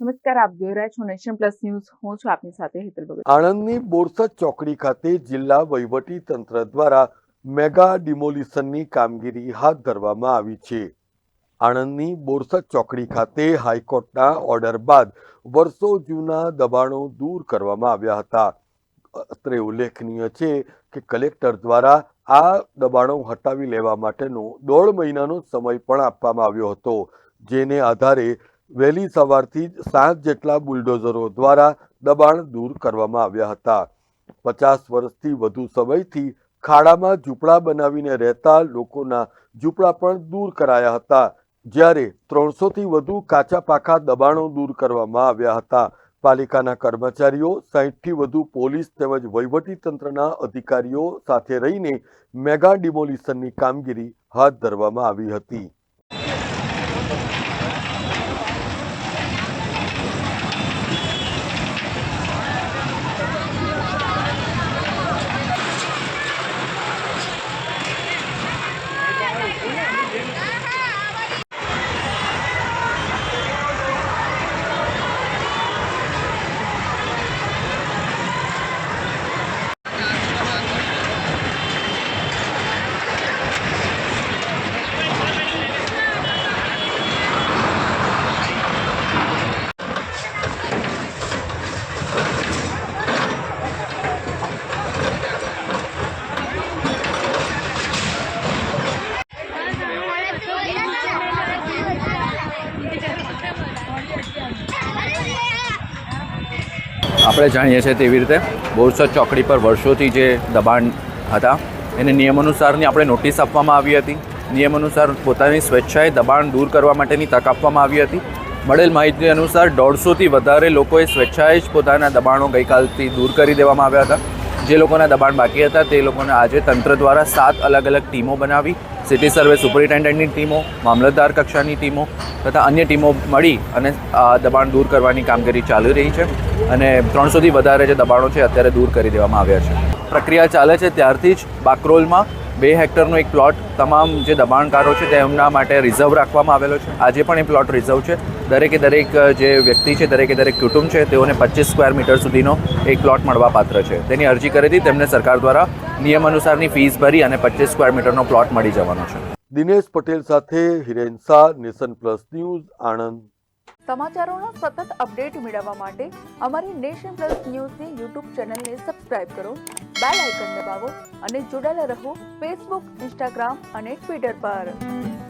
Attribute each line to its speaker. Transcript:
Speaker 1: નમસ્કાર, આપ જોઈ રહ્યા છો નેશન પ્લસ ન્યૂઝ. હું છું આપની સાથે હેતલ ભગત.
Speaker 2: આણંદની બોરસદ ચોકડી ખાતે જિલ્લા વહીવટી તંત્ર દ્વારા મેગા ડિમોલિશનની કામગીરી હાથ ધરવામાં આવી છે. આણંદની બોરસદ ચોકડી ખાતે હાઈકોર્ટના ઓર્ડર બાદ વર્ષો જૂના દબાણો દૂર કરવામાં આવ્યા હતા. અત્રે ઉલ્લેખનીય છે કે કલેક્ટર દ્વારા આ દબાણો હટાવી લેવા માટેનો 1.5 મહિનાનો સમય પણ આપવામાં આવ્યો હતો, જેને આધારે વહેલી સવારથી જ 7 જેટલા બુલડોઝરો દ્વારા દબાણ દૂર કરવામાં આવ્યા હતા. 50 વર્ષથી વધુ સમયથી ખાડામાં ઝૂંપડા બનાવીને રહેતા લોકોના ઝૂંપડા પણ દૂર કરાયા હતા, જ્યારે 300થી વધુ કાચા પાકા દબાણો દૂર કરવામાં આવ્યા હતા. પાલિકાના કર્મચારીઓ, 60થી વધુ પોલીસ તેમજ વહીવટી તંત્રના અધિકારીઓ સાથે રહીને મેગા ડિમોલિશનની કામગીરી હાથ ધરવામાં આવી હતી.
Speaker 3: આપણે જાણીએ છીએ તેવી રીતે બોરસદ ચોકડી પર વર્ષોથી જે દબાણ હતા એને નિયમ અનુસારની આપણે નોટિસ આપવામાં આવી હતી. નિયમ અનુસાર પોતાની સ્વેચ્છાએ દબાણ દૂર કરવા માટેની તક આપવામાં આવી હતી. મળેલ માહિતી અનુસાર 150થી વધારે લોકોએ સ્વેચ્છાએ જ પોતાના દબાણો ગઈકાલથી દૂર કરી દેવામાં આવ્યા હતા. જે લોકોના દબાણ બાકી હતા તે લોકોને આજે તંત્ર દ્વારા 7 અલગ અલગ ટીમો બનાવી, સિટી સર્વે સુપરિન્ટેન્ડન્ટની ટીમો, મામલતદાર કક્ષાની ટીમો તથા અન્ય ટીમો મળી અને દબાણ દૂર કરવાની કામગીરી ચાલી રહી છે અને 300થી વધારે જે દબાણો છે અત્યારે દૂર કરી દેવામાં આવ્યા છે. પ્રક્રિયા ચાલે છે ત્યારથી જ બાકરોલમાં 2 હેક્ટરનો એક પ્લોટ તમામ જે દબાણકારો છે તેમના માટે રિઝર્વ રાખવામાં આવેલો છે. આજે પણ એ પ્લોટ રિઝર્વ છે. દરેકે દરેક જે વ્યક્તિ છે, દરેકે દરેક કુટુંબ છે, તેઓને 25 સ્ક્વેર મીટર સુધીનો એક પ્લોટ મળવા પાત્ર છે. તેની અરજી કરી હતી, તેમને સરકાર દ્વારા નિયમ અનુસારની ફીસ ભરી અને 25 સ્ક્વેર મીટરનો પ્લોટ મળી જવાનો છે.
Speaker 2: દિનેશ પટેલ સાથે Hiren Shah, Nation Plus News, Anand.
Speaker 1: સમાચારોનો સતત અપડેટ મેળવવા માટે અમારી નેશન પ્લસ ન્યૂઝની યુટ્યુબ ચેનલને સબસ્ક્રાઇબ કરો, બેલ આઇકન દબાવો અને જોડાયેલા રહો ફેસબુક, ઇન્સ્ટાગ્રામ અને ટ્વિટર પર.